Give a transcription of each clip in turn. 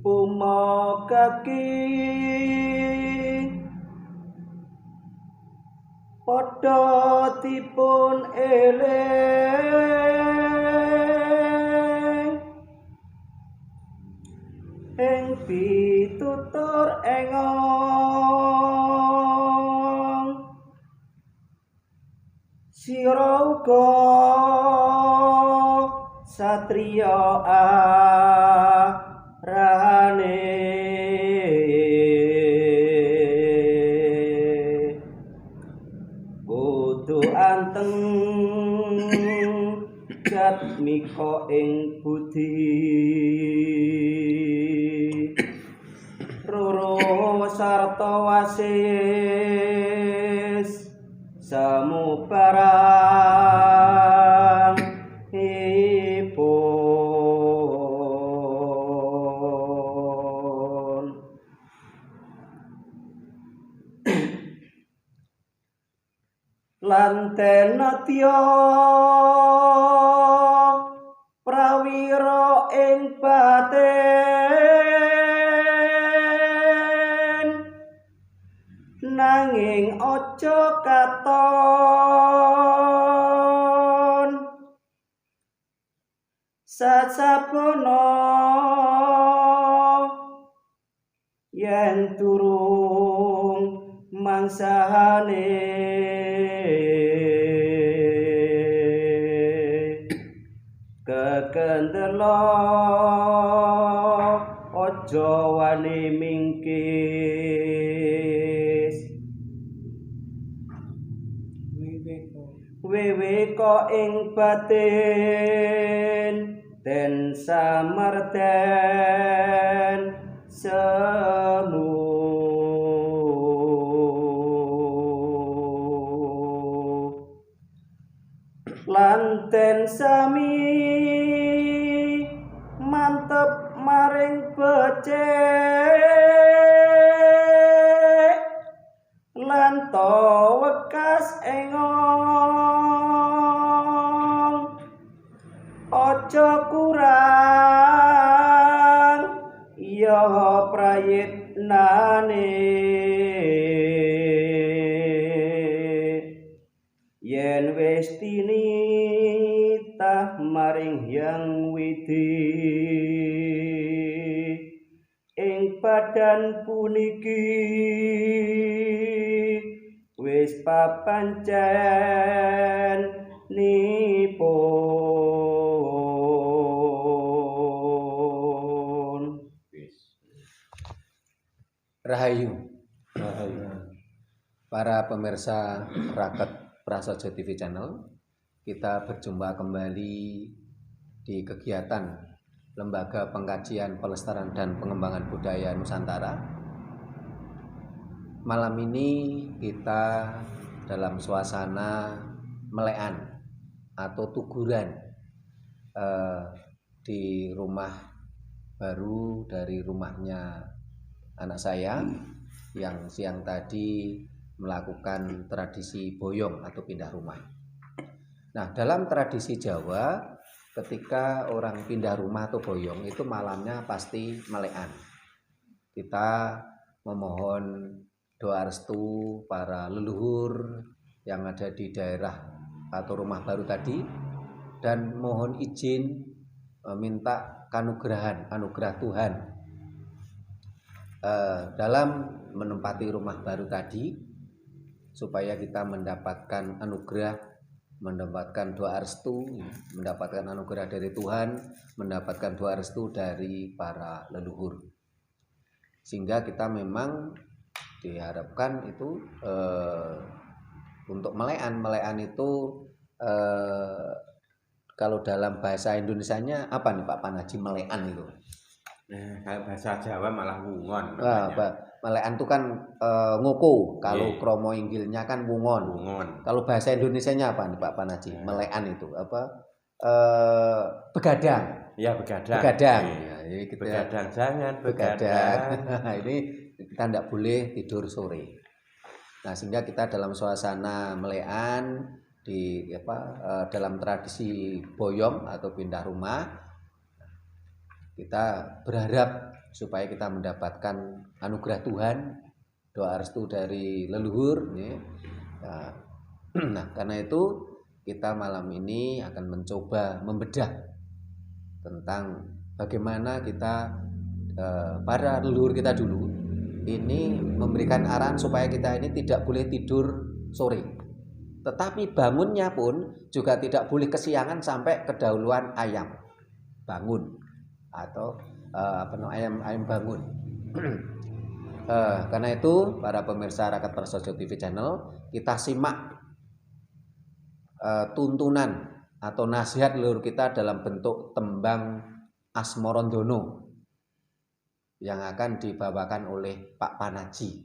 Pumagaki padha dipun eling ing pitutur engong sira uga satriya arane kudu anteng jatmika ing budi roro sarta wasis samubarang ipun lanten natya prawira ing batin nanging aja katon sasabana yen durung mangsane kekendela aja wani mingkis wiwika ing batin den samarten semu lanten sami mantep maring becik lan wekas engong aja kurang ya prayitnane yen wis tinitah maring Hyang Widi ing badan puniki wis papancen nipun Rahayu. Para pemirsa Raket Prasaja TV Channel, kita berjumpa kembali di kegiatan Lembaga Pengkajian Pelestarian dan Pengembangan Budaya Nusantara. Malam ini kita dalam suasana melean atau tuguran di rumah baru dari rumahnya anak saya yang siang tadi melakukan tradisi boyong atau pindah rumah. Nah, dalam tradisi Jawa, ketika orang pindah rumah atau boyong itu malamnya pasti melean. Kita memohon doa restu para leluhur yang ada di daerah atau rumah baru tadi dan mohon izin minta anugerah Tuhan dalam menempati rumah baru tadi supaya kita mendapatkan anugerah, mendapatkan doa restu, mendapatkan anugerah dari Tuhan, mendapatkan doa restu dari para leluhur. Sehingga kita memang diharapkan itu untuk melean itu kalau dalam bahasa Indonesianya apa nih Pak Panaji melean itu? Kalau bahasa Jawa malah wungon. Melean itu kan ngoko, kalau kromo inggilnya kan wungon. Kalau bahasa Indonesianya apa nih Pak Panaji? Melean itu apa? Begadang. Ya begadang. Begadang. Ya, jadi kita begadang, jangan begadang. Ini kita tidak boleh tidur sore. Nah, sehingga kita dalam suasana melean di dalam tradisi boyong atau pindah rumah, kita berharap supaya kita mendapatkan anugerah Tuhan, doa restu dari leluhur ya. Nah, karena itu kita malam ini akan mencoba membedah tentang bagaimana kita para leluhur kita dulu ini memberikan arahan supaya kita ini tidak boleh tidur sore. Tetapi bangunnya pun juga tidak boleh kesiangan sampai kedahuluan ayam bangun atau ayam bangun. Karena itu para pemirsa Rakyat Prasojo TV Channel, kita simak tuntunan atau nasihat leluhur kita dalam bentuk tembang Asmorondono yang akan dibawakan oleh Pak Panaji.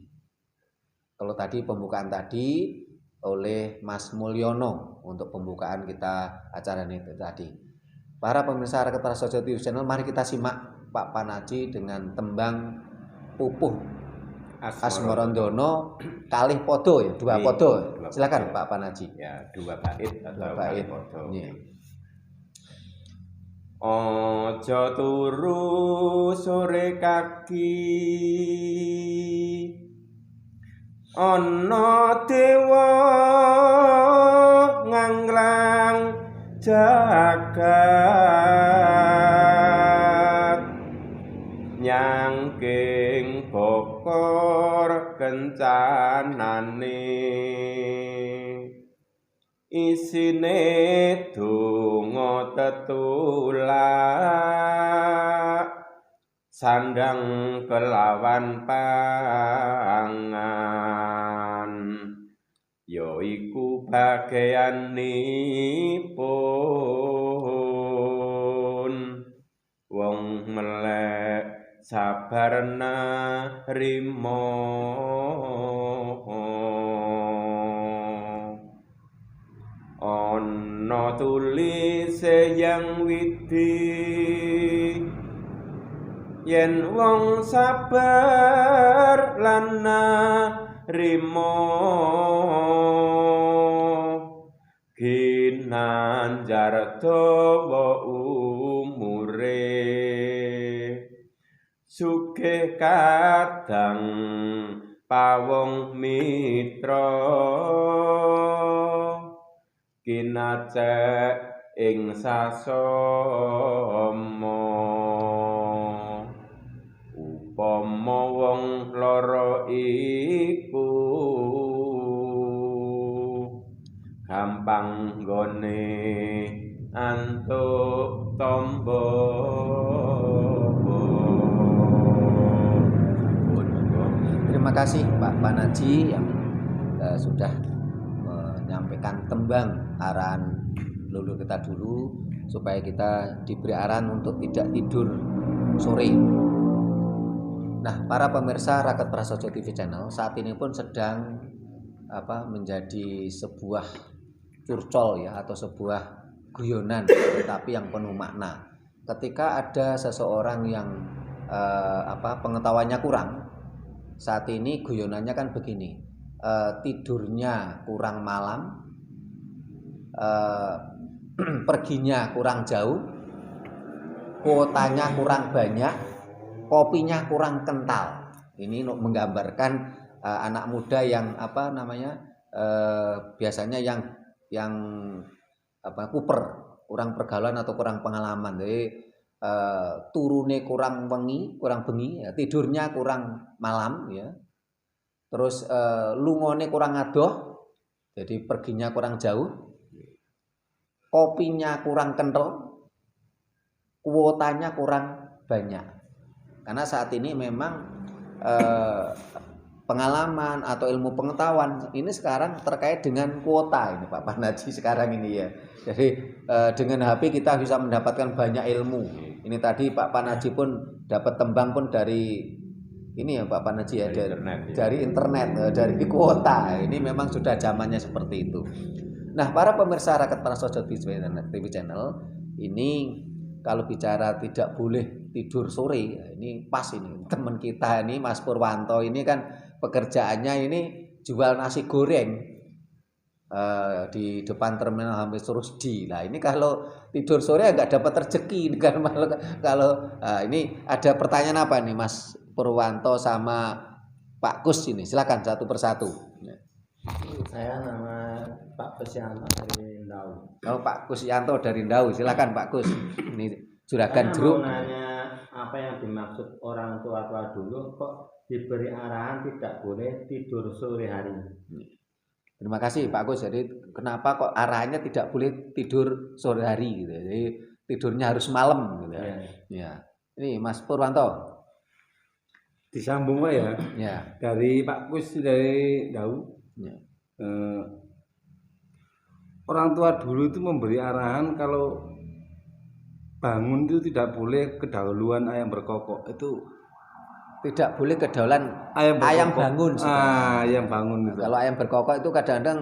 Kalau tadi pembukaan tadi oleh Mas Mulyono untuk pembukaan kita acara ini tadi. Para pemirsa Rakyat Prasojo TV Channel, mari kita simak Pak Panaji dengan tembang Pupuh Asmorondono kalih podo ya, dua podo. Silakan Pak Panaji. Ya, 2 bait atau kalih podo. Ojo turu sore kaki, ana dewa nganglang jagat, nyangking bokor kencanane, isine donga tetulak, sandang kelawan pangan, yaiku bagianipun wong melek sabarna rimo. Ana tulise yang widi, yen wong sabar lan narima, ginanjar dawa umure, sugih kadang pawong mitra, kinacek ing sasama, upama wong lara iku gampang nggone antuk tamba. Terima kasih Pak Panaji yang sudah menyampaikan tembang arahan leluhur kita dulu supaya kita diberi arahan untuk tidak tidur sore. Nah, para pemirsa Rakyat Prasojo TV Channel, saat ini pun sedang menjadi sebuah curcol ya, atau sebuah guyonan tetapi yang penuh makna. Ketika ada seseorang yang pengetahuannya kurang, saat ini guyonannya kan begini, tidurnya kurang malam, perginya kurang jauh, kuotanya kurang banyak, kopinya kurang kental. Ini menggambarkan anak muda yang biasanya yang kuper, kurang pergaulan atau kurang pengalaman. Jadi turune kurang bengi ya, tidurnya kurang malam ya. Terus lungone kurang adoh, jadi perginya kurang jauh. Kopinya kurang kental, kuotanya kurang banyak. Karena saat ini memang pengalaman atau ilmu pengetahuan ini sekarang terkait dengan kuota ini Pak Panaji sekarang ini ya. Jadi dengan HP kita bisa mendapatkan banyak ilmu. Ini tadi Pak Panaji pun dapat tembang pun dari ini ya Pak Panaji ya, dari internet, dari kuota. Ini memang sudah zamannya seperti itu. Nah, para pemirsa Rakyat Prasojo TV Channel, ini kalau bicara tidak boleh tidur sore, ini pas ini. Teman kita ini Mas Purwanto ini kan pekerjaannya ini jual nasi goreng. di depan terminal Hamis Rusdi. Nah ini kalau tidur sore agak dapat rezeki kan. Kalau ini ada pertanyaan apa nih Mas Purwanto sama Pak Kus ini? Silakan satu persatu. Saya nama Pak Kusyanto dari Ndau. Oh Pak Kusyanto dari Ndau, silakan Pak Kus. Ini juragan Saya jeruk. mau nanya apa yang dimaksud orang tua-tua dulu kok diberi arahan tidak boleh tidur sore hari. Terima kasih Pak Kus. Jadi kenapa kok arahannya tidak boleh tidur sore hari gitu. Jadi tidurnya harus malam gitu ya. Ya. Ini Mas Purwanto. Disambung Pak ya. Ya. Dari Pak Kus dari Ndau. Ya. Orang tua dulu itu memberi arahan kalau bangun itu tidak boleh kedahuluan ayam berkokok. Itu Tidak boleh kedaulan ayam ayam berkokok. bangun. Ayam bangun itu. Kalau ayam berkokok itu kadang-kadang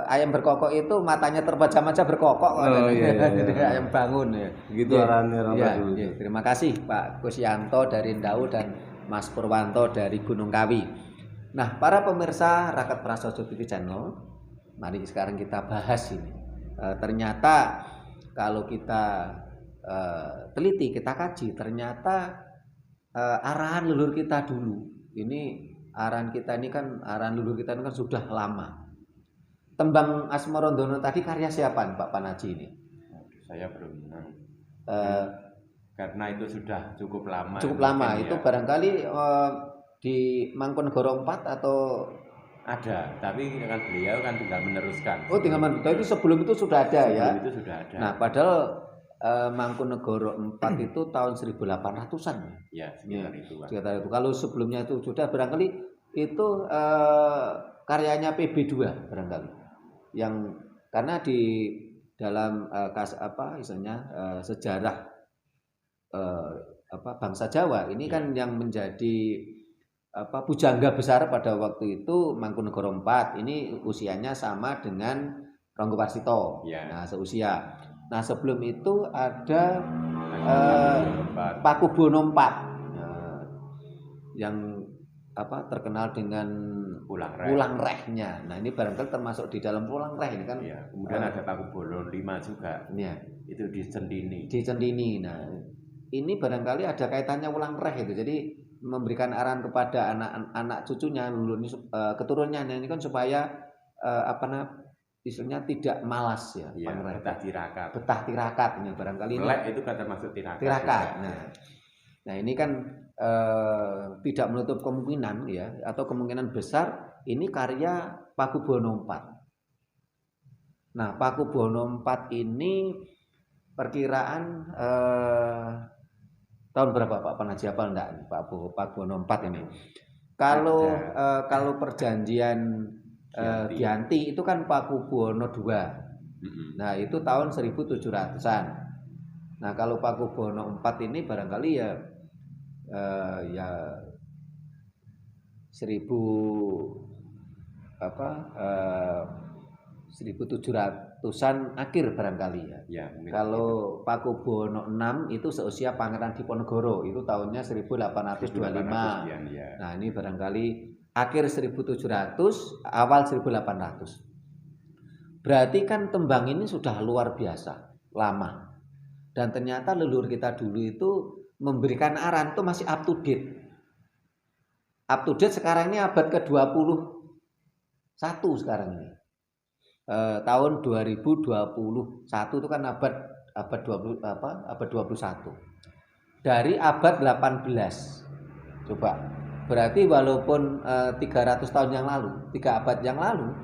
ayam berkokok itu matanya terpejam aja berkokok. Oh, iya. Ayam bangun ya. Begitu Ya, arahannya orang tua ya, dulu. ya. Terima kasih Pak Kusyanto dari Ndau dan Mas Purwanto dari Gunung Kawi. Nah, para pemirsa Rakyat Prasojo TV Channel, mari sekarang kita bahas ini. Ternyata kalau kita teliti, kita kaji, ternyata arahan leluhur kita dulu. Ini arahan kita ini kan arahan leluhur kita ini kan sudah lama. Tembang Asmarandono tadi karya siapa Pak Panaji ini? Saya belum tahu. Karena itu sudah cukup lama. Cukup lama. Mungkin Itu ya. barangkali di Mangkunegoro 4 atau Ada, tapi kan beliau kan tinggal meneruskan. tinggal itu sebelum itu sudah ada ya. Sebelum itu sudah ada. Nah, padahal Mangkunegoro 4 itu tahun 1800-an. Ya, sekitar itu, Pak. Sekitar itu. Kalau sebelumnya itu sudah barangkali itu karyanya PB2 barangkali. Yang karena di dalam sejarah bangsa Jawa ini kan yang menjadi pujangga besar pada waktu itu Mangkunegoro 4 ini usianya sama dengan Ronggo Warsito. Ya. Nah, seusia. Nah, sebelum itu ada Empat. Pakubono 4 yang terkenal dengan Pulang Reh. pulang rehnya. Nah, ini barangkali termasuk di dalam pulang reh ini kan. Ya, kemudian ada Pakubono 5 juga. Ya, Itu di Sendini. di Centini. Nah, ini barangkali ada kaitannya ulang reh itu. Jadi memberikan arahan kepada anak cucunya, keturunannya ini kan supaya istilahnya tidak malas ya, Ya, betah tirakat. betah tirakat ini barangkali ini. Melek itu kan termasuk tirakat. Tirakat. juga. Nah, ini kan tidak menutup kemungkinan ya, atau kemungkinan besar ini karya Pakubono 4. Nah, Pakubono 4 ini perkiraan tahun berapa Pak Panaji apa enggak Pakubono 4 ini? Kalau perjanjian Giyanti itu kan Pakubono 2. Nah, itu tahun 1700-an. Nah, kalau Pakubono 4 ini barangkali ya 1700-an akhir barangkali ya. Ya, mungkin Kalau Pakubono 6 itu seusia Pangeran Diponegoro, itu tahunnya 1825. 1800-an, ya. Nah, ini barangkali akhir 1700, awal 1800. Berarti kan tembang ini sudah luar biasa, lama. Dan ternyata leluhur kita dulu itu memberikan arahan itu masih up to date. Up to date sekarang ini abad ke-21 sekarang ini. Tahun 2021 itu kan abad 21. Dari abad 18. Coba. Berarti walaupun 300 tahun yang lalu, 3 abad yang lalu,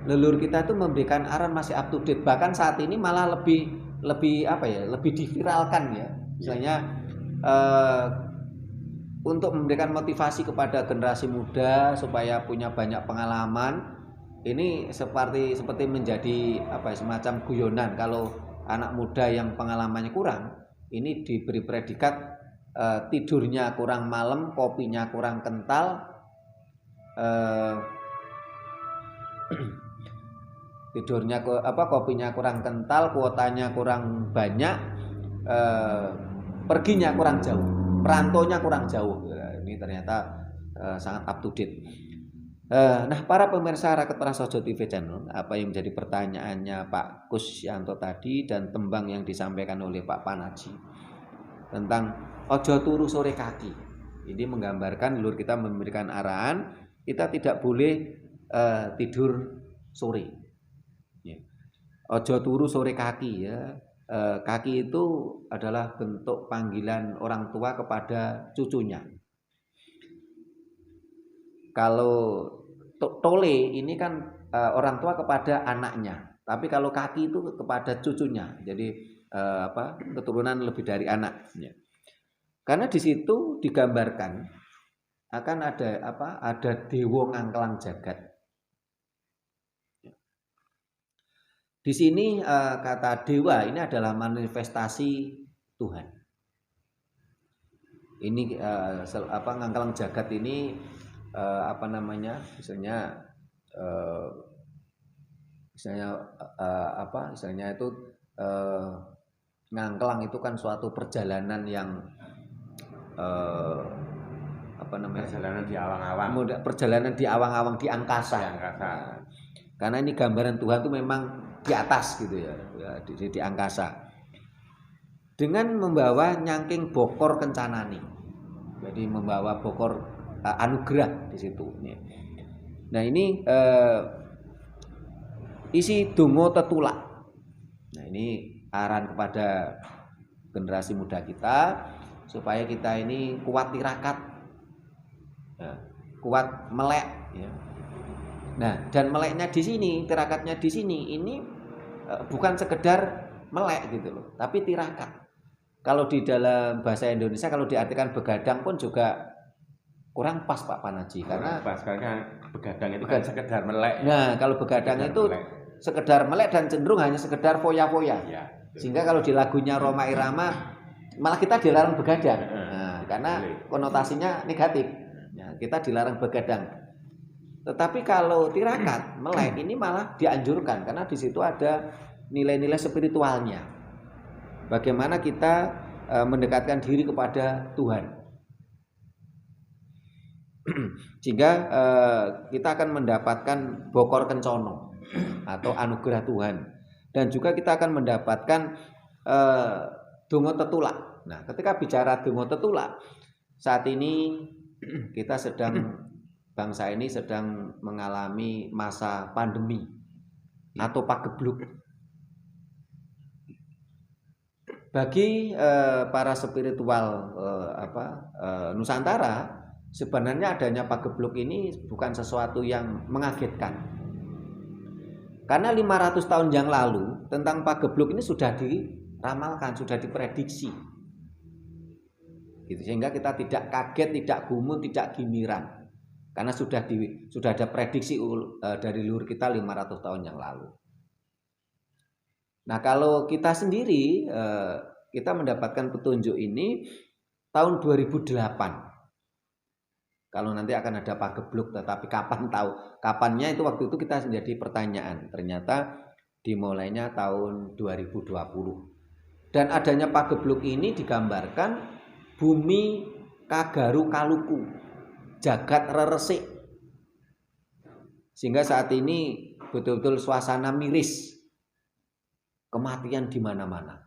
leluhur kita itu memberikan arahan masih up to date. Bahkan saat ini malah lebih diviralkan ya. Misalnya untuk memberikan motivasi kepada generasi muda supaya punya banyak pengalaman, ini seperti menjadi semacam guyonan. Kalau anak muda yang pengalamannya kurang, ini diberi predikat tidurnya kurang malam, kopinya kurang kental, kopinya kurang kental, kuotanya kurang banyak, perginya kurang jauh, perantaunya kurang jauh. Ini ternyata sangat up to date. Nah, para pemirsa Raket Prasojo TV Channel, apa yang menjadi pertanyaannya Pak Kusyanto tadi dan tembang yang disampaikan oleh Pak Panaji tentang ojo turu sore kaki. Ini menggambarkan leluhur kita memberikan arahan, kita tidak boleh tidur sore. Ya. Ojo turu sore kaki ya. Kaki itu adalah bentuk panggilan orang tua kepada cucunya. Kalau tole ini kan orang tua kepada anaknya, tapi kalau kaki itu kepada cucunya. Jadi keturunan lebih dari anak. Ya. Karena di situ digambarkan akan ada dewa ngangklang jagat. Di sini kata dewa ini adalah manifestasi Tuhan. Ini ngangklang jagat ini misalnya itu ngangklang itu kan suatu perjalanan yang perjalanan di awang-awang. Perjalanan di awang-awang di angkasa. Karena ini gambaran Tuhan itu memang di atas gitu ya di angkasa. Dengan membawa nyangking bokor kencanani. Jadi membawa bokor anugerah di situ. Nah ini isi donga tetulak. Nah ini arahan kepada generasi muda kita supaya kita ini kuat tirakat, kuat melek. Ya. Nah dan meleknya di sini, tirakatnya di sini ini bukan sekedar melek gitu loh, tapi tirakat. Kalau di dalam bahasa Indonesia kalau diartikan begadang pun juga kurang pas Pak Panaji karena begadang itu kan sekedar melek. Nah, kalau begadang itu sekedar melek dan cenderung hanya sekedar foya-foya. Ya, sehingga kalau di lagunya Rhoma Irama malah kita dilarang begadang. Nah, karena konotasinya negatif. Nah, kita dilarang begadang. Tetapi kalau tirakat, melek ini malah dianjurkan karena di situ ada nilai-nilai spiritualnya. Bagaimana kita mendekatkan diri kepada Tuhan. Sehingga kita akan mendapatkan bokor kencono atau anugerah Tuhan dan juga kita akan mendapatkan donga tetulak. Nah, ketika bicara donga tetulak, saat ini kita bangsa ini sedang mengalami masa pandemi atau pagebluk. Bagi para spiritual Nusantara, sebenarnya adanya pagebluk ini bukan sesuatu yang mengagetkan. Karena 500 tahun yang lalu tentang pagebluk ini sudah diramalkan, sudah diprediksi. Gitu, sehingga kita tidak kaget, tidak gumun, tidak gimiran. Karena sudah ada prediksi dari leluhur kita 500 tahun yang lalu. Nah, kalau kita sendiri kita mendapatkan petunjuk ini tahun 2008. Kalau nanti akan ada pagebluk, tetapi kapan tahu? Kapannya itu waktu itu kita menjadi pertanyaan. Ternyata dimulainya tahun 2020. Dan adanya pagebluk ini digambarkan bumi kagaru kaluku, jagat reresik. Sehingga saat ini betul-betul suasana miris. Kematian di mana-mana.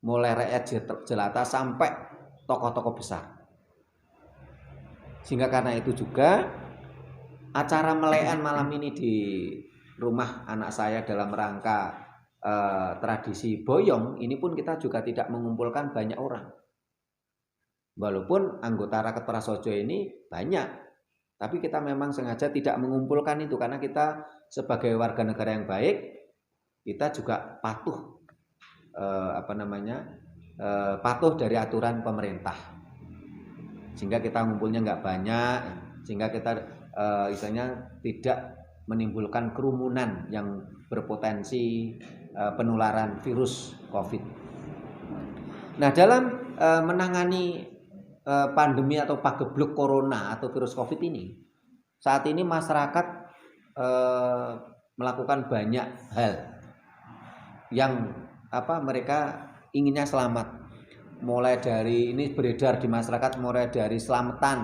Mulai rakyat jelata sampai tokoh-tokoh besar. Sehingga karena itu juga acara melekan malam ini di rumah anak saya dalam rangka tradisi boyong ini pun kita juga tidak mengumpulkan banyak orang. Walaupun anggota Raket Prasojo ini banyak, tapi kita memang sengaja tidak mengumpulkan itu karena kita sebagai warga negara yang baik kita juga patuh patuh dari aturan pemerintah. Sehingga kita ngumpulnya nggak banyak, sehingga kita misalnya tidak menimbulkan kerumunan yang berpotensi penularan virus COVID. Nah, dalam menangani pandemi atau pagebluk corona atau virus COVID ini, saat ini masyarakat melakukan banyak hal yang mereka inginnya selamat. Mulai dari ini beredar di masyarakat, mulai dari selamatan,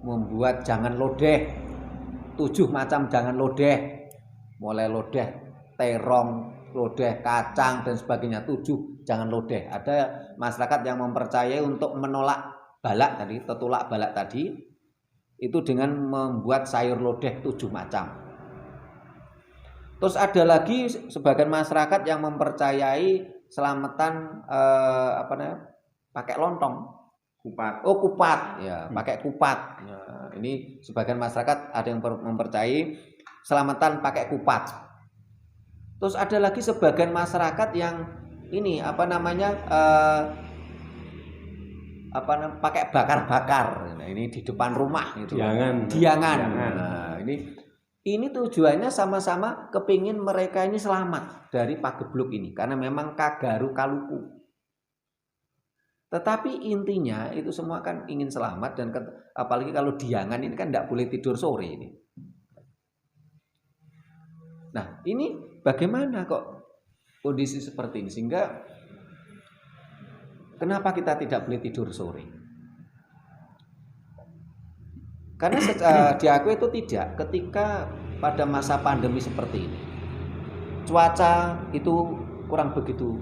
membuat jangan lodeh, 7 macam jangan lodeh, mulai lodeh terong, lodeh kacang dan sebagainya, 7 jangan lodeh. Ada masyarakat yang mempercayai untuk menolak balak tadi, tetulak balak tadi itu dengan membuat sayur lodeh 7 macam. Terus ada lagi sebagian masyarakat yang mempercayai selamatan pakai lontong. Kupat. Oh, kupat ya, pakai kupat. Ya, ini sebagian masyarakat ada yang mempercayai selamatan pakai kupat. Terus ada lagi sebagian masyarakat yang ini pakai bakar-bakar. Nah, ini di depan rumah gitu. Diangan. Nah, ini tujuannya sama-sama kepingin mereka ini selamat dari pagebluk ini karena memang kagaru kaluku. Tetapi intinya itu semua kan ingin selamat dan apalagi kalau diangan ini kan tidak boleh tidur sore ini. Nah, ini bagaimana kok kondisi seperti ini sehingga kenapa kita tidak boleh tidur sore? Karena diakui itu tidak ketika pada masa pandemi seperti ini. Cuaca itu kurang begitu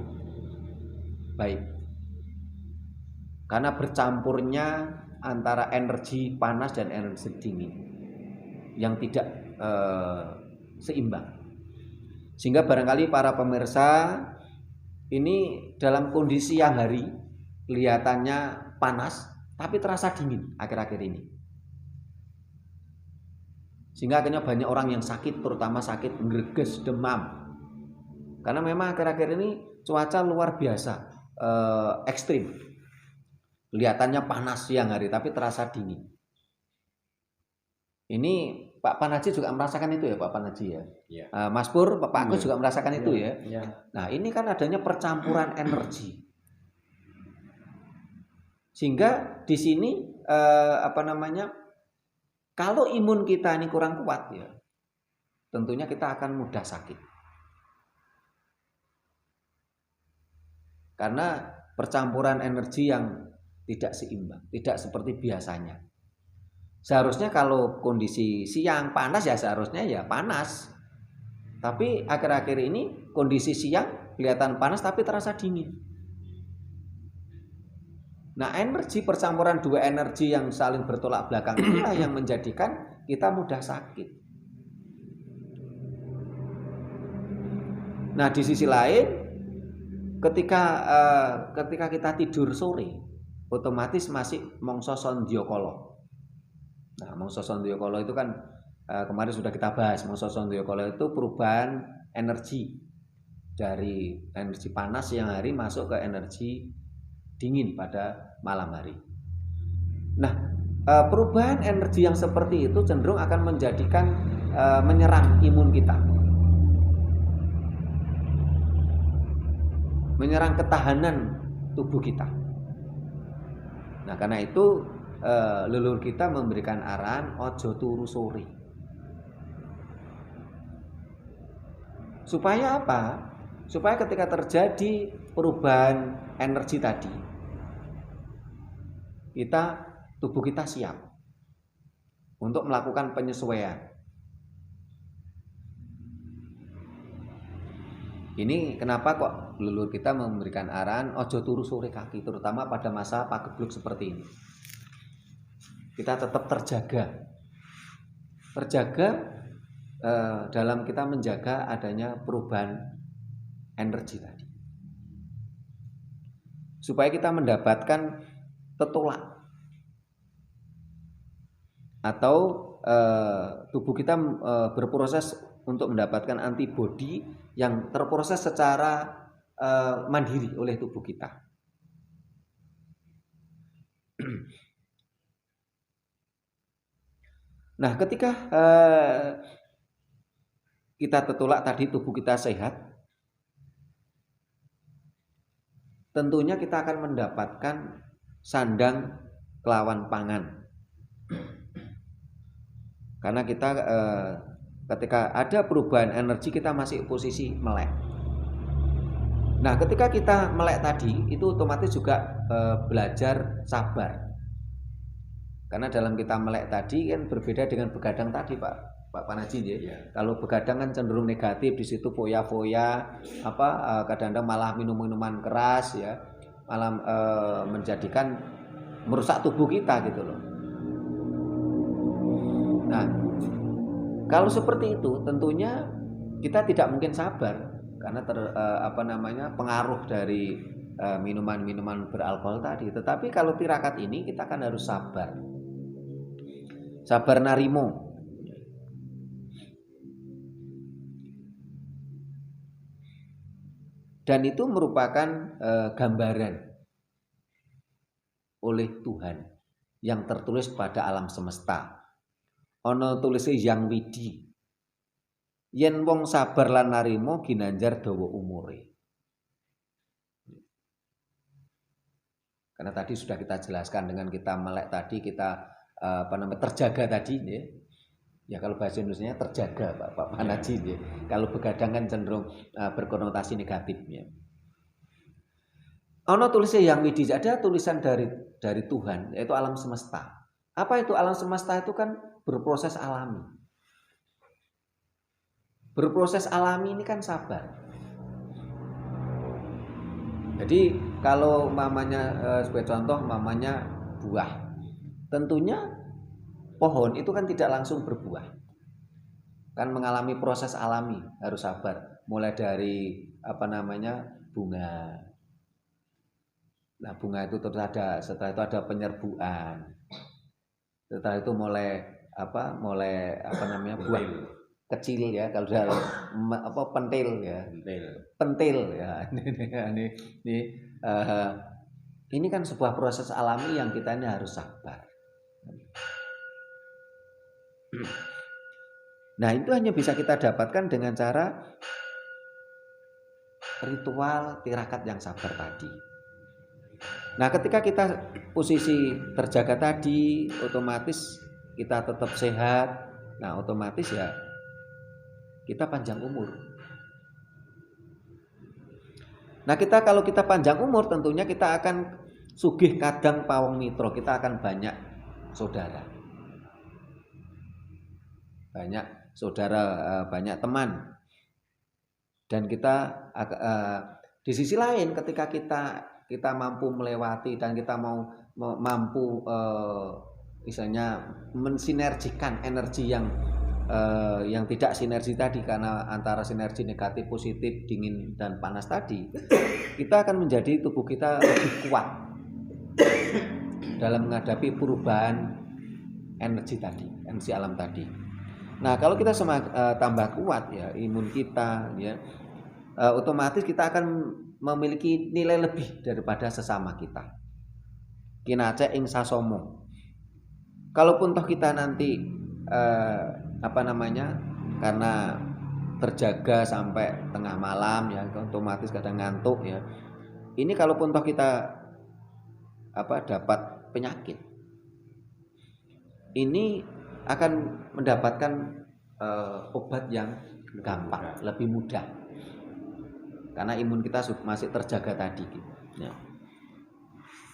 baik. Karena bercampurnya antara energi panas dan energi dingin yang tidak seimbang. Sehingga barangkali para pemirsa ini dalam kondisi yang hari kelihatannya panas tapi terasa dingin akhir-akhir ini. Sehingga akhirnya banyak orang yang sakit, terutama sakit greges, demam. Karena memang akhir-akhir ini cuaca luar biasa ekstrim. Kelihatannya panas siang hari tapi terasa dingin. Ini Pak Panaji juga merasakan itu ya Pak Panaji ya. Ya. Mas Pur, Pak Agus juga merasakan itu ya. Ya. Nah ini kan adanya percampuran energi. Sehingga di sini kalau imun kita ini kurang kuat ya, tentunya kita akan mudah sakit. Karena percampuran energi yang tidak seimbang, tidak seperti biasanya. Seharusnya kalau kondisi siang panas ya seharusnya ya panas. Tapi akhir-akhir ini kondisi siang kelihatan panas tapi terasa dingin. Nah, energi percampuran dua energi yang saling bertolak belakang inilah yang menjadikan kita mudah sakit. Nah, di sisi lain ketika kita tidur sore otomatis masih mongso sondyakala. Nah, mongso sondyakala itu kan kemarin sudah kita bahas. Mongso sondyakala itu perubahan energi dari energi panas siang hari masuk ke energi dingin pada malam hari. Nah, perubahan energi yang seperti itu cenderung akan menjadikan menyerang imun kita, menyerang ketahanan tubuh kita. Nah, karena itu leluhur kita memberikan arahan ojo turu sore. Supaya apa? Supaya ketika terjadi perubahan energi tadi, tubuh kita siap untuk melakukan penyesuaian. Ini kenapa kok leluhur kita memberikan arahan ojo turu sore kaki, terutama pada masa pagebluk seperti ini. Kita tetap terjaga dalam kita menjaga adanya perubahan energi tadi, supaya kita mendapatkan tetulak atau tubuh kita berproses untuk mendapatkan antibodi yang terproses secara mandiri oleh tubuh kita. Nah, ketika kita tetulak tadi, tubuh kita sehat, tentunya kita akan mendapatkan sandang kelawan pangan. Karena kita ketika ada perubahan energi kita masih posisi melek. Nah, ketika kita melek tadi itu otomatis juga belajar sabar. Karena dalam kita melek tadi kan berbeda dengan begadang tadi, Pak Pak Panaji ya. Iya. Kalau begadang kan cenderung negatif, di situ foya-foya, kadang-kadang malah minum-minuman keras ya, malah menjadikan merusak tubuh kita gitu loh. Nah, kalau seperti itu tentunya kita tidak mungkin sabar karena pengaruh dari minuman-minuman beralkohol tadi. Tetapi kalau tirakat ini kita kan harus sabar. Sabar narimo. Dan itu merupakan gambaran oleh Tuhan yang tertulis pada alam semesta. Ono tulise yang widi. Yen wong sabar lan narimo ginanjar dawa umure. Karena tadi sudah kita jelaskan dengan kita melek tadi, kita terjaga tadi ya. Ya kalau bahasa Indonesianya terjaga Pak Panaji ya. Kalau begadang kan cenderung berkonotasi negatifnya. Ono tulisnya yang widi, ada tulisan dari Tuhan yaitu alam semesta. Apa itu alam semesta? Itu kan berproses alami. Berproses alami ini kan sabar. Jadi kalau sebagai contoh buah. Tentunya pohon itu kan tidak langsung berbuah. Kan mengalami proses alami, harus sabar. Mulai dari bunga. Nah, bunga itu terus setelah itu ada penyerbuan. Setelah itu mulai buah kecil ya, kalau sudah pentil ya. Pentil ya. Ini kan sebuah proses alami yang kita ini harus sabar. Nah, itu hanya bisa kita dapatkan dengan cara ritual tirakat yang sabar tadi. Nah, ketika kita posisi terjaga tadi, otomatis kita tetap sehat. Nah, otomatis ya kita panjang umur. Nah, kalau kita panjang umur, tentunya kita akan sugih kadang pawang mitro, kita akan banyak saudara. Banyak saudara, banyak teman. Dan kita di sisi lain ketika kita mampu melewati dan kita mampu misalnya mensinergikan energi yang tidak sinergi tadi, karena antara sinergi negatif, positif, dingin dan panas tadi, kita akan menjadi tubuh kita lebih kuat dalam menghadapi perubahan energi tadi, energi alam tadi. Nah, kalau kita tambah kuat ya imun kita ya, otomatis kita akan memiliki nilai lebih daripada sesama kita. Kinace ing sasomo. Kalaupun toh kita nanti karena terjaga sampai tengah malam ya, otomatis kadang ngantuk ya. Ini kalaupun toh kita dapat penyakit, ini akan mendapatkan obat yang gampang, lebih mudah, karena imun kita masih terjaga tadi. Ya.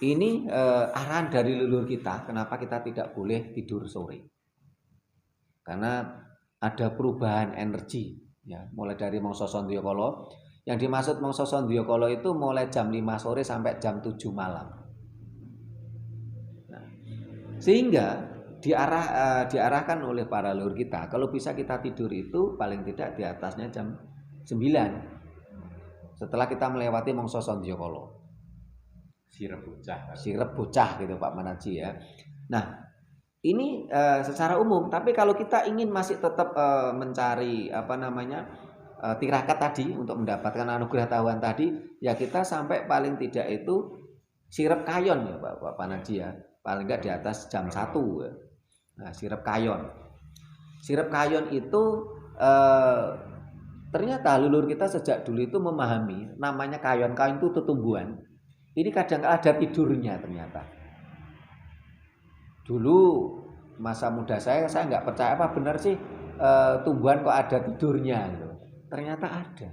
Ini arahan dari leluhur kita, kenapa kita tidak boleh tidur sore, karena ada perubahan energi, ya, mulai dari Mangsa Sandhyakala. Yang dimaksud Mangsa Sandhyakala itu mulai jam 5 sore sampai jam 7 malam. Nah, sehingga diarahkan oleh para leluhur kita, kalau bisa kita tidur itu paling tidak di atasnya jam 9 setelah kita melewati Mangsa Sandhyakala. Sirep bocah gitu Pak Manaji ya. Nah, ini secara umum, tapi kalau kita ingin masih tetap mencari tirakat tadi untuk mendapatkan anugerah tahuan tadi, ya kita sampai paling tidak itu sirep kayon ya Pak Panaji ya, paling enggak di atas jam 1 ya. Nah, sirep kayon. Sirep kayon itu ternyata leluhur kita sejak dulu itu memahami namanya kayon. Kayon itu tumbuhan. Ini kadang ada tidurnya ternyata. Dulu masa muda saya nggak percaya apa benar sih tumbuhan kok ada tidurnya gitu. Ternyata ada.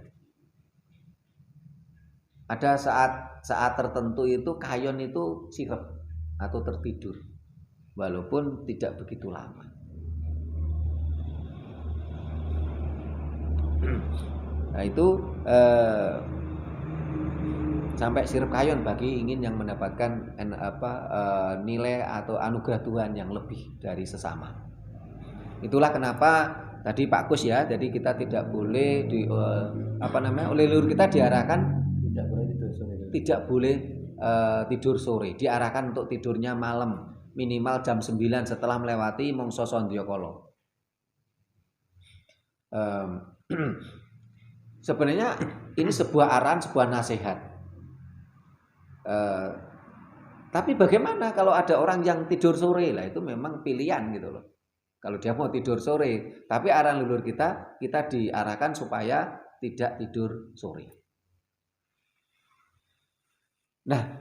Ada saat tertentu itu kayon itu sirep atau tertidur, walaupun tidak begitu lama. Nah itu sampai sirup kayon bagi ingin yang mendapatkan nilai atau anugerah Tuhan yang lebih dari sesama. Itulah kenapa tadi Pak Kus ya, jadi kita tidak boleh oleh leluhur kita diarahkan tidak boleh tidur sore, diarahkan untuk tidurnya malam minimal jam 9 setelah melewati mangsa Sandyakala. Sebenarnya ini sebuah arahan, sebuah nasihat. Tapi bagaimana kalau ada orang yang tidur sore? Lah itu memang pilihan gitu loh. Kalau dia mau tidur sore, tapi arahan leluhur kita diarahkan supaya tidak tidur sore. Nah,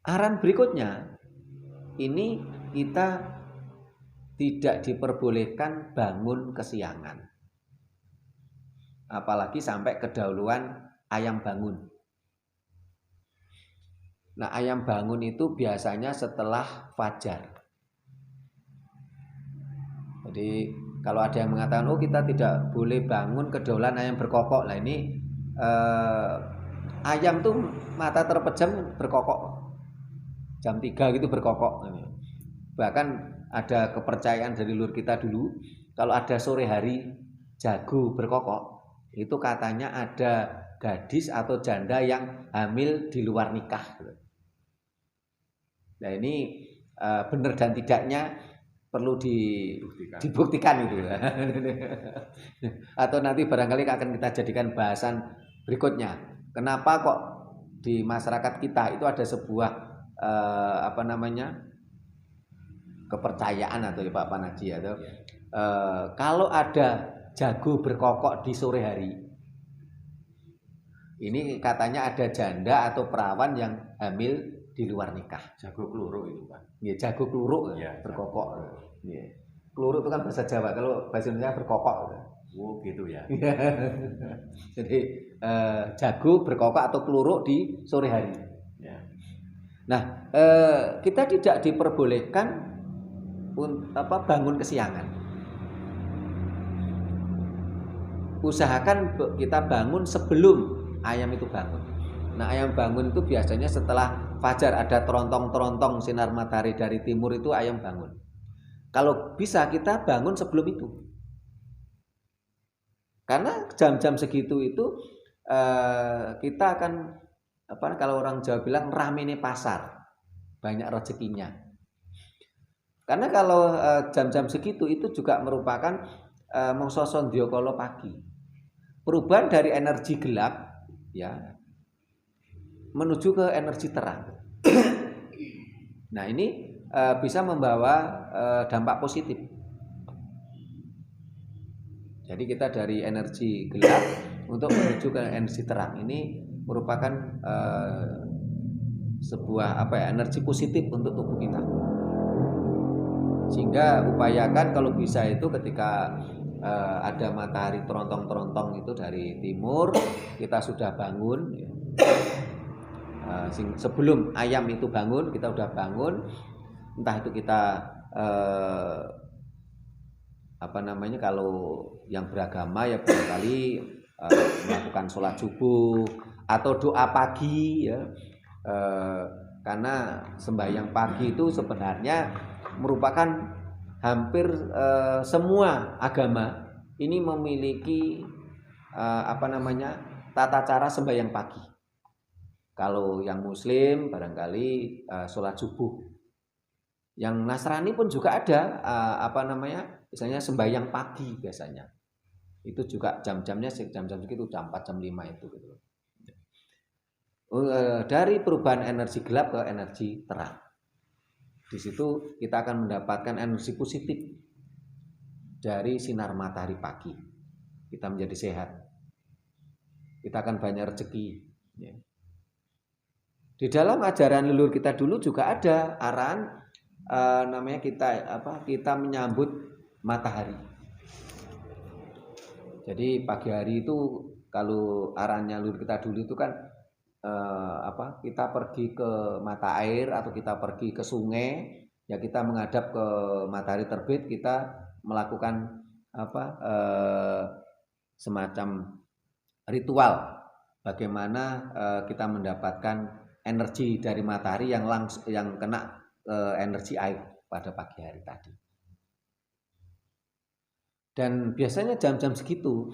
arahan berikutnya ini kita tidak diperbolehkan bangun kesiangan. Apalagi sampai kedahuluan ayam bangun. Nah, ayam bangun itu biasanya setelah fajar. Jadi kalau ada yang mengatakan, oh kita tidak boleh bangun kedahuluan ayam berkokok. Lah ini ayam tuh mata terpejam berkokok. Jam 3 gitu berkokok. Bahkan ada kepercayaan dari leluhur kita dulu, kalau ada sore hari jago berkokok, itu katanya ada gadis atau janda yang hamil di luar nikah. Nah ini benar dan tidaknya perlu dibuktikan itu. Atau nanti barangkali akan kita jadikan bahasan berikutnya. Kenapa kok di masyarakat kita itu ada sebuah kepercayaan atau ya Pak Panaji atau kalau ada jago berkokok di sore hari, ini katanya ada janda atau perawan yang hamil di luar nikah. Jago kluruk itu Pak. Ya, jago kluruk ya, berkokok. Ya. Kluruk itu kan bahasa Jawa, kalau bahasa Indonesia berkokok. Oh gitu ya. Jadi jago berkokok atau kluruk di sore hari. Ya. Nah, kita tidak diperbolehkan bangun kesiangan. Usahakan kita bangun sebelum ayam itu bangun. Nah, ayam bangun itu biasanya setelah fajar, ada terontong-terontong sinar matahari dari timur itu ayam bangun. Kalau bisa kita bangun sebelum itu. Karena jam-jam segitu itu kita akan kalau orang Jawa bilang ramene pasar, banyak rezekinya. Karena kalau jam-jam segitu itu juga merupakan mangsa Sandyakala pagi. Perubahan dari energi gelap ya menuju ke energi terang. Nah, ini bisa membawa dampak positif. Jadi kita dari energi gelap untuk menuju ke energi terang. Ini merupakan sebuah energi positif untuk tubuh kita. Sehingga upayakan kalau bisa itu ketika ada matahari terontong-terontong itu dari timur, kita sudah bangun ya. Sebelum ayam itu bangun, kita sudah bangun. Entah itu kita kalau yang beragama ya barangkali melakukan sholat subuh atau doa pagi ya. Karena sembahyang pagi itu sebenarnya merupakan hampir semua agama ini memiliki tata cara sembahyang pagi. Kalau yang Muslim barangkali sholat subuh. Yang Nasrani pun juga ada misalnya sembahyang pagi biasanya. Itu juga jam-jamnya jam-jam segitu, jam 4 jam 5 itu gitu. Dari perubahan energi gelap ke energi terang. Di situ kita akan mendapatkan energi positif dari sinar matahari pagi. Kita menjadi sehat. Kita akan banyak rezeki. Ya. Di dalam ajaran leluhur kita dulu juga ada arahan kita menyambut matahari. Jadi pagi hari itu kalau arahannya leluhur kita dulu itu kan kita pergi ke mata air atau kita pergi ke sungai, ya kita menghadap ke matahari terbit, kita melakukan semacam ritual bagaimana kita mendapatkan energi dari matahari yang kena energi air pada pagi hari tadi. Dan biasanya jam-jam segitu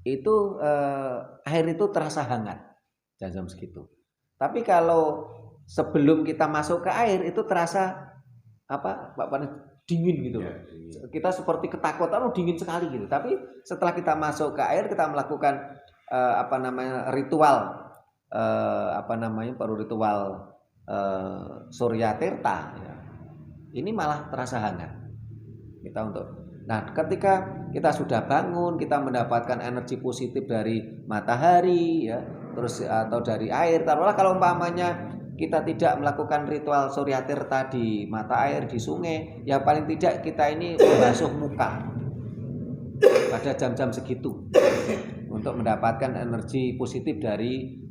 itu air itu terasa hangat jam-jam segitu. Tapi kalau sebelum kita masuk ke air itu terasa dingin gitu. Ya, dingin. Kita seperti ketakutan, dingin sekali gitu. Tapi setelah kita masuk ke air, kita melakukan ritual ritual Surya Tirta. Ya. Ini malah terasa hangat. Nah, ketika kita sudah bangun, kita mendapatkan energi positif dari matahari, ya, terus atau dari air. Taruhlah kalau umpamanya kita tidak melakukan ritual Surya Tirta di mata air, di sungai, ya paling tidak kita ini membasuh muka pada jam-jam segitu untuk mendapatkan energi positif dari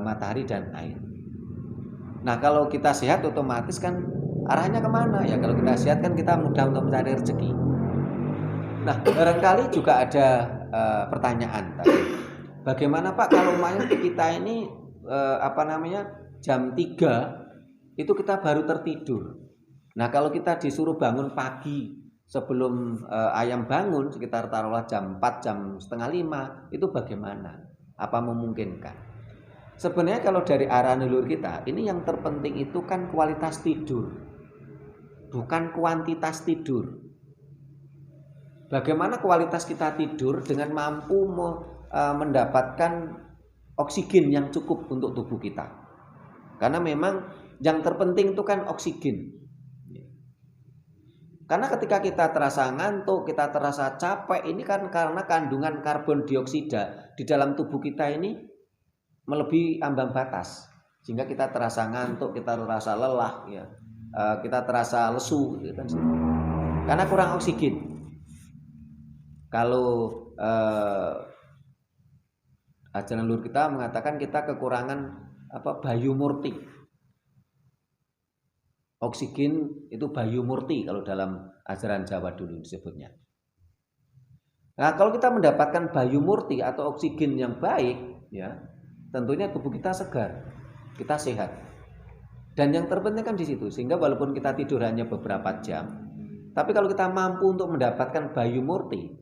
matahari dan air. Nah, kalau kita sehat otomatis kan arahnya kemana? Ya kalau kita sehat kan kita mudah untuk mencari rezeki. Nah, barangkali juga ada pertanyaan tadi. Bagaimana Pak kalau kita ini jam 3 itu kita baru tertidur. Nah, kalau kita disuruh bangun pagi sebelum ayam bangun sekitar taruhlah jam 4, jam setengah 5, itu bagaimana? Apa memungkinkan? Sebenarnya kalau dari arah leluhur kita, ini yang terpenting itu kan kualitas tidur, bukan kuantitas tidur. Bagaimana kualitas kita tidur dengan mampu mendapatkan oksigen yang cukup untuk tubuh kita. Karena memang yang terpenting itu kan oksigen. Karena ketika kita terasa ngantuk, kita terasa capek, ini kan karena kandungan karbon dioksida di dalam tubuh kita ini melebihi ambang batas. Sehingga kita terasa ngantuk, kita terasa lelah, ya. Kita terasa lesu, gitu kan. Karena kurang oksigen. Kalau ajaran leluhur kita mengatakan kita kekurangan bayu murti. Oksigen itu bayu murti kalau dalam ajaran Jawa dulu disebutnya. Nah, kalau kita mendapatkan bayu murti atau oksigen yang baik, ya, tentunya tubuh kita segar, kita sehat. Dan yang terpenting kan di situ, sehingga walaupun kita tidur hanya beberapa jam, tapi kalau kita mampu untuk mendapatkan bayu murti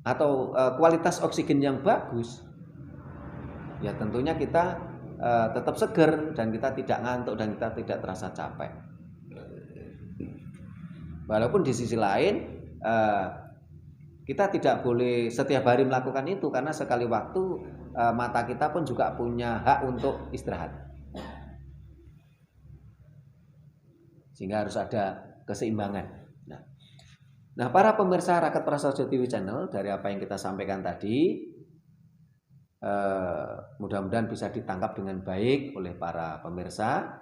atau kualitas oksigen yang bagus, ya tentunya kita tetap segar dan kita tidak ngantuk dan kita tidak terasa capek. Walaupun di sisi lain kita tidak boleh setiap hari melakukan itu, karena sekali waktu mata kita pun juga punya hak untuk istirahat. Sehingga harus ada keseimbangan. Nah, para pemirsa Raket Prasaja TV Channel, dari apa yang kita sampaikan tadi, mudah-mudahan bisa ditangkap dengan baik oleh para pemirsa.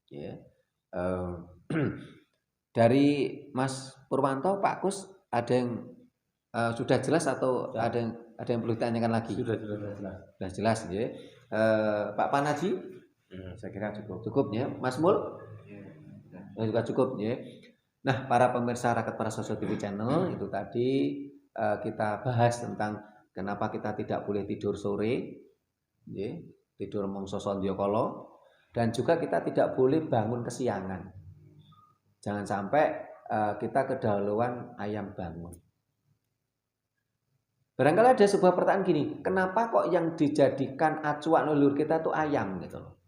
Ya. Dari Mas Purwanto, Pak Kus, ada yang sudah jelas atau ya, ada yang perlu ditanyakan lagi? Sudah jelas. Sudah jelas, ya. Pak Panaji? Saya kira cukup. Cukup, ya. Mas Mul? Juga cukup, ya. Nah, para pemirsa Raket Prasaja TV Channel, itu tadi kita bahas tentang kenapa kita tidak boleh tidur sore, ya, tidur mongso sondya kala, dan juga kita tidak boleh bangun kesiangan. Jangan sampai kita kedahuluan ayam bangun. Barangkali ada sebuah pertanyaan gini, kenapa kok yang dijadikan acuan leluhur kita tuh ayam gitu loh?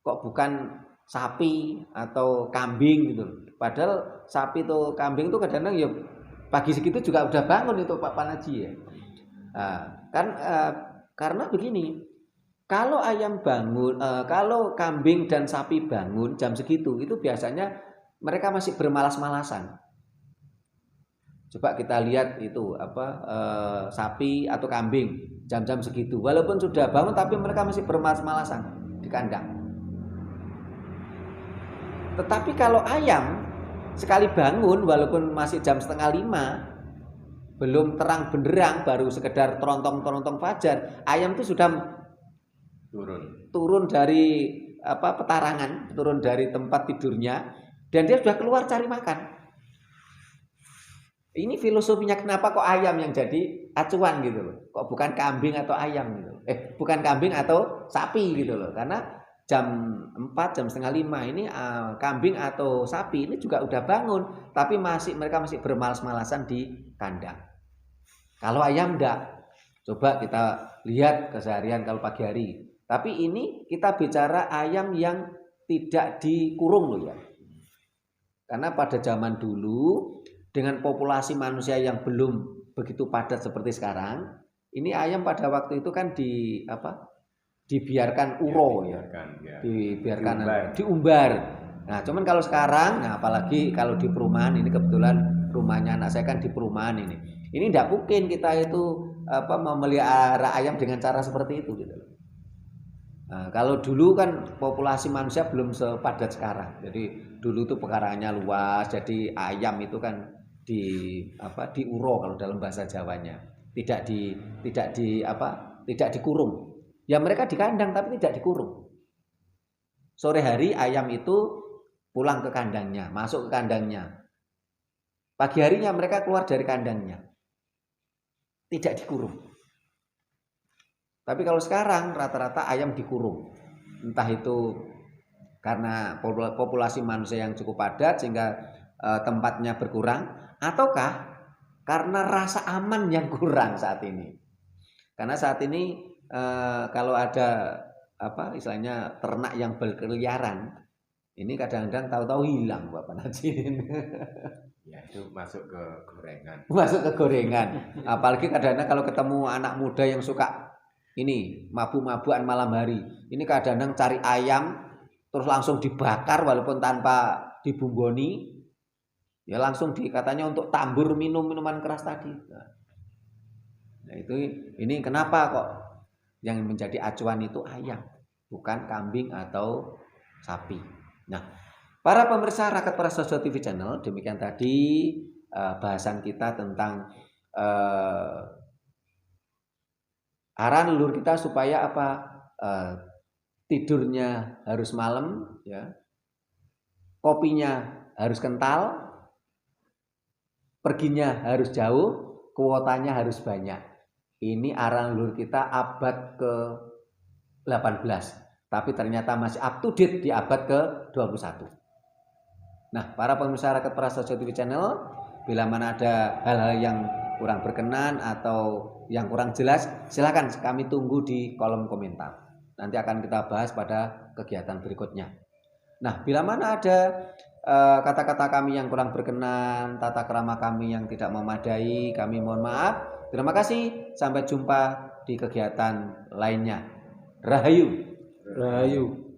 Kok bukan sapi atau kambing gitu. Padahal sapi atau kambing itu kadang-kadang ya pagi segitu juga udah bangun itu Pak Panaji, ya. Karena begini, kalau ayam bangun, kalau kambing dan sapi bangun jam segitu, itu biasanya mereka masih bermalas-malasan. Coba kita lihat itu sapi atau kambing jam-jam segitu, walaupun sudah bangun tapi mereka masih bermalas-malasan di kandang. Tetapi kalau ayam sekali bangun walaupun masih jam 4:30, belum terang benderang, baru sekedar terontong-terontong fajar, ayam itu sudah turun dari petarangan, turun dari tempat tidurnya, dan dia sudah keluar cari makan. Ini filosofinya kenapa kok ayam yang jadi acuan gitu loh. Kok bukan kambing atau ayam gitu. Bukan kambing atau sapi gitu loh. Karena jam 4, jam setengah 5 ini kambing atau sapi ini juga udah bangun. Tapi mereka masih bermalas-malasan di kandang. Kalau ayam enggak. Coba kita lihat keseharian kalau pagi hari. Tapi ini kita bicara ayam yang tidak dikurung loh ya. Karena pada zaman dulu dengan populasi manusia yang belum begitu padat seperti sekarang, ini ayam pada waktu itu kan dibiarkan uro ya, dibiarkan diumbar. Nah, cuman kalau sekarang, nah apalagi kalau di perumahan ini kebetulan rumahnya anak saya kan di perumahan ini tidak mungkin kita itu memelihara ayam dengan cara seperti itu gitu. Nah, kalau dulu kan populasi manusia belum sepadat sekarang, jadi dulu itu pekarangannya luas, jadi ayam itu kan diuro kalau dalam bahasa Jawanya, tidak dikurung. Ya mereka di kandang tapi tidak dikurung. Sore hari ayam itu pulang ke kandangnya, masuk ke kandangnya. Pagi harinya mereka keluar dari kandangnya, tidak dikurung. Tapi kalau sekarang rata-rata ayam dikurung, entah itu karena populasi manusia yang cukup padat sehingga tempatnya berkurang, ataukah karena rasa aman yang kurang saat ini. Karena saat ini kalau ada istilahnya ternak yang berkeliaran, ini kadang-kadang tahu-tahu hilang Bapak Najin. Ya itu masuk ke gorengan. Masuk ke gorengan. Apalagi kadang-kadang kalau ketemu anak muda yang suka ini mabuk-mabukan malam hari. Ini kadang-kadang cari ayam terus langsung dibakar walaupun tanpa dibumboni. Ya langsung katanya untuk tambur minuman keras tadi. Nah itu ini kenapa kok yang menjadi acuan itu ayam, bukan kambing atau sapi. Nah, para pemirsa Rakyat Prasojo TV Channel, demikian tadi bahasan kita tentang arahan leluhur kita supaya tidurnya harus malam, ya, kopinya harus kental, perginya harus jauh, kuotanya harus banyak. Ini arahan leluhur kita abad ke-18. Tapi ternyata masih up to date di abad ke-21. Nah, para pemirsa Rakyat Prasojo TV Channel, bila mana ada hal-hal yang kurang berkenan atau yang kurang jelas, silakan kami tunggu di kolom komentar. Nanti akan kita bahas pada kegiatan berikutnya. Nah, bila mana ada kata-kata kami yang kurang berkenan, tata krama kami yang tidak memadai, kami mohon maaf. Terima kasih, sampai jumpa di kegiatan lainnya. Rahayu. Rahayu.